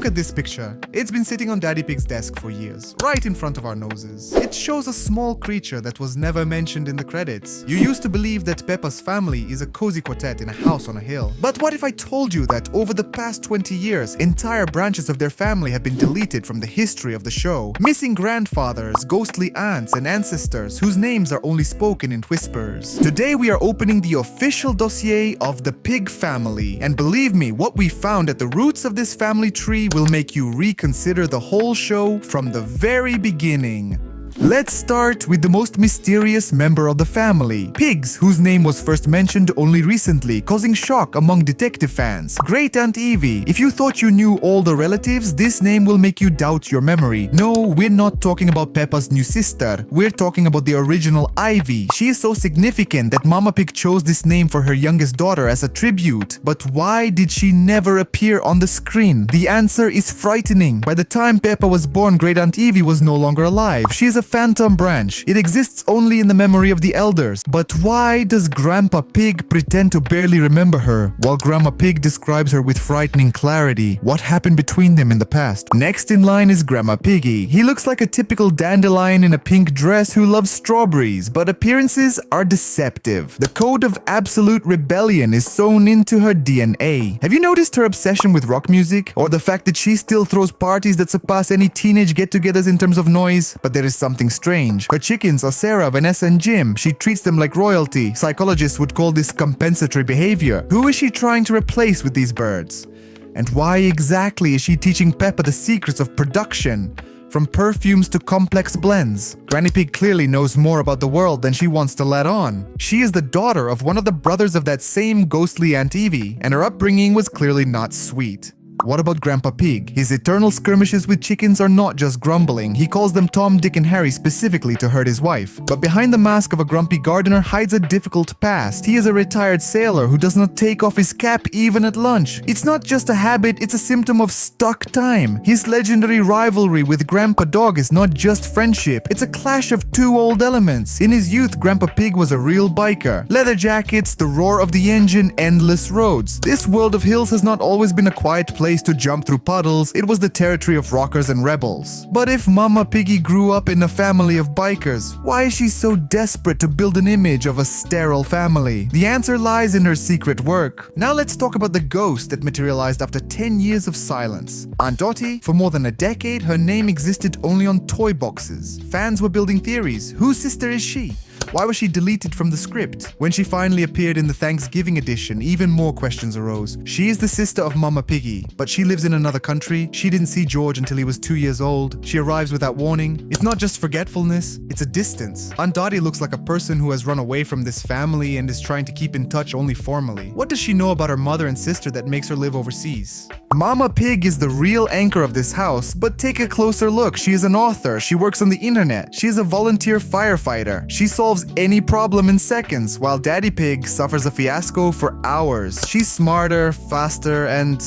at this picture. It's been sitting on Daddy Pig's desk for years, right in front of our noses. It shows a small creature that was never mentioned in the credits. You used to believe that Peppa's family is a cozy quartet in a house on a hill. But what if I told you that over the past 20 years, entire branches of their family have been deleted from the history of the show? Missing grandfathers, ghostly aunts, and ancestors whose names are only spoken in whispers. Today we are opening the official dossier of the Pig family. And believe me, what we found at the roots of this family tree will make you reconsider the whole show from the very beginning. Let's start with the most mysterious member of the family, Pigs, whose name was first mentioned only recently, causing shock among detective fans. Great Aunt Eevee. If you thought you knew all the relatives, this name will make you doubt your memory. No, we're not talking about Peppa's new sister. We're talking about the original Ivy. She is so significant that Mama Pig chose this name for her youngest daughter as a tribute. But why did she never appear on the screen? The answer is frightening. By the time Peppa was born, Great Aunt Eevee was no longer alive. She is a phantom branch. It exists only in the memory of the elders. But why does Grandpa Pig pretend to barely remember her, while Grandma Pig describes her with frightening clarity? What happened between them in the past? Next in line is Grandma Piggy. He looks like a typical dandelion in a pink dress who loves strawberries, but appearances are deceptive. The code of absolute rebellion is sewn into her DNA. Have you noticed her obsession with rock music? Or the fact that she still throws parties that surpass any teenage get-togethers in terms of noise? But there is something strange. Her chickens are Sarah, Vanessa, and Jim. She treats them like royalty. Psychologists would call this compensatory behavior. Who is she trying to replace with these birds? And why exactly is she teaching Peppa the secrets of production? From perfumes to complex blends. Granny Pig clearly knows more about the world than she wants to let on. She is the daughter of one of the brothers of that same ghostly Aunt Eevee, and her upbringing was clearly not sweet. What about Grandpa Pig? His eternal skirmishes with chickens are not just grumbling. He calls them Tom, Dick, and Harry specifically to hurt his wife. But behind the mask of a grumpy gardener hides a difficult past. He is a retired sailor who does not take off his cap even at lunch. It's not just a habit, it's a symptom of stuck time. His legendary rivalry with Grandpa Dog is not just friendship. It's a clash of two old elements. In his youth, Grandpa Pig was a real biker. Leather jackets, the roar of the engine, endless roads. This world of hills has not always been a quiet place to jump through puddles. It was the territory of rockers and rebels. But if Mama Piggy grew up in a family of bikers, why is she so desperate to build an image of a sterile family? The answer lies in her secret work. Now let's talk about the ghost that materialized after 10 years of silence. Aunt Dottie, for more than a decade, her name existed only on toy boxes. Fans were building theories. Whose sister is she? Why was she deleted from the script? When she finally appeared in the Thanksgiving edition, even more questions arose. She is the sister of Mama Piggy, but she lives in another country. She didn't see George until he was 2 years old. She arrives without warning. It's not just forgetfulness, it's a distance. Aunt Dottie looks like a person who has run away from this family and is trying to keep in touch only formally. What does she know about her mother and sister that makes her live overseas? Mama Pig is the real anchor of this house, but take a closer look. She is an author. She works on the internet. She is a volunteer firefighter. She solves any problem in seconds, while Daddy Pig suffers a fiasco for hours. She's smarter, faster, and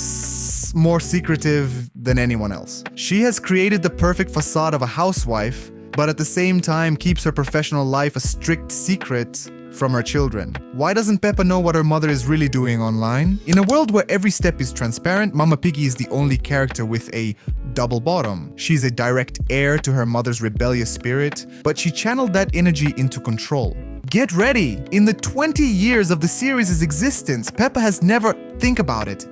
more secretive than anyone else. She has created the perfect facade of a housewife, but at the same time keeps her professional life a strict secret from her children. Why doesn't Peppa know what her mother is really doing online? In a world where every step is transparent, Mama Piggy is the only character with a double bottom. She's a direct heir to her mother's rebellious spirit, but she channeled that energy into control. Get ready! In the 20 years of the series' existence, Peppa has never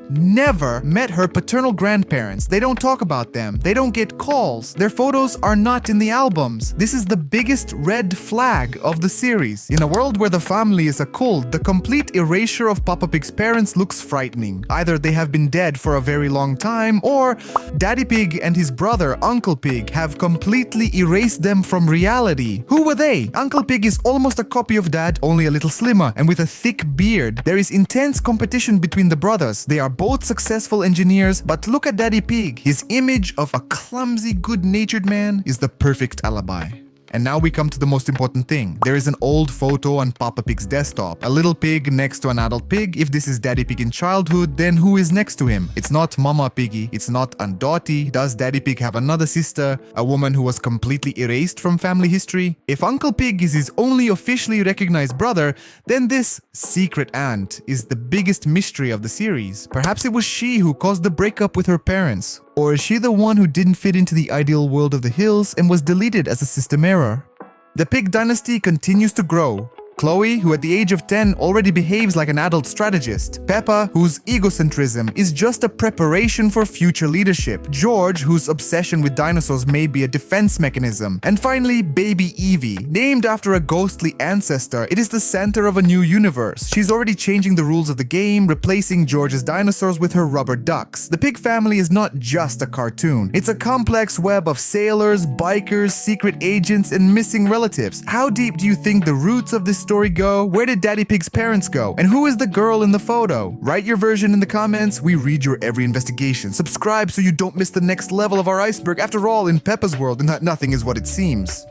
never met her paternal grandparents. They don't talk about them. They don't get calls. Their photos are not in the albums. This is the biggest red flag of the series. In a world where the family is a cult, the complete erasure of Papa Pig's parents looks frightening. Either they have been dead for a very long time, or Daddy Pig and his brother, Uncle Pig, have completely erased them from reality. Who were they? Uncle Pig is almost a copy of Dad, only a little slimmer, and with a thick beard. There is intense competition between the brothers. They are both successful engineers, but look at Daddy Pig. His image of a clumsy, good-natured man is the perfect alibi. And now we come to the most important thing. There is an old photo on Papa Pig's desktop. A little pig next to an adult pig. If this is Daddy Pig in childhood, then who is next to him? It's not Mama Piggy. It's not Aunt Dottie. Does Daddy Pig have another sister? A woman who was completely erased from family history? If Uncle Pig is his only officially recognized brother, then this secret aunt is the biggest mystery of the series. Perhaps it was she who caused the breakup with her parents. Or is she the one who didn't fit into the ideal world of the hills and was deleted as a system error? The pig dynasty continues to grow. Chloe, who at the age of 10 already behaves like an adult strategist. Peppa, whose egocentrism is just a preparation for future leadership. George, whose obsession with dinosaurs may be a defense mechanism. And finally, baby Eevee. Named after a ghostly ancestor, it is the center of a new universe. She's already changing the rules of the game, replacing George's dinosaurs with her rubber ducks. The pig family is not just a cartoon. It's a complex web of sailors, bikers, secret agents, and missing relatives. How deep do you think the roots of this story go? Where did Daddy Pig's parents go? And who is the girl in the photo? Write your version in the comments. We read your every investigation. Subscribe so you don't miss the next level of our iceberg. After all, in Peppa's world, nothing is what it seems.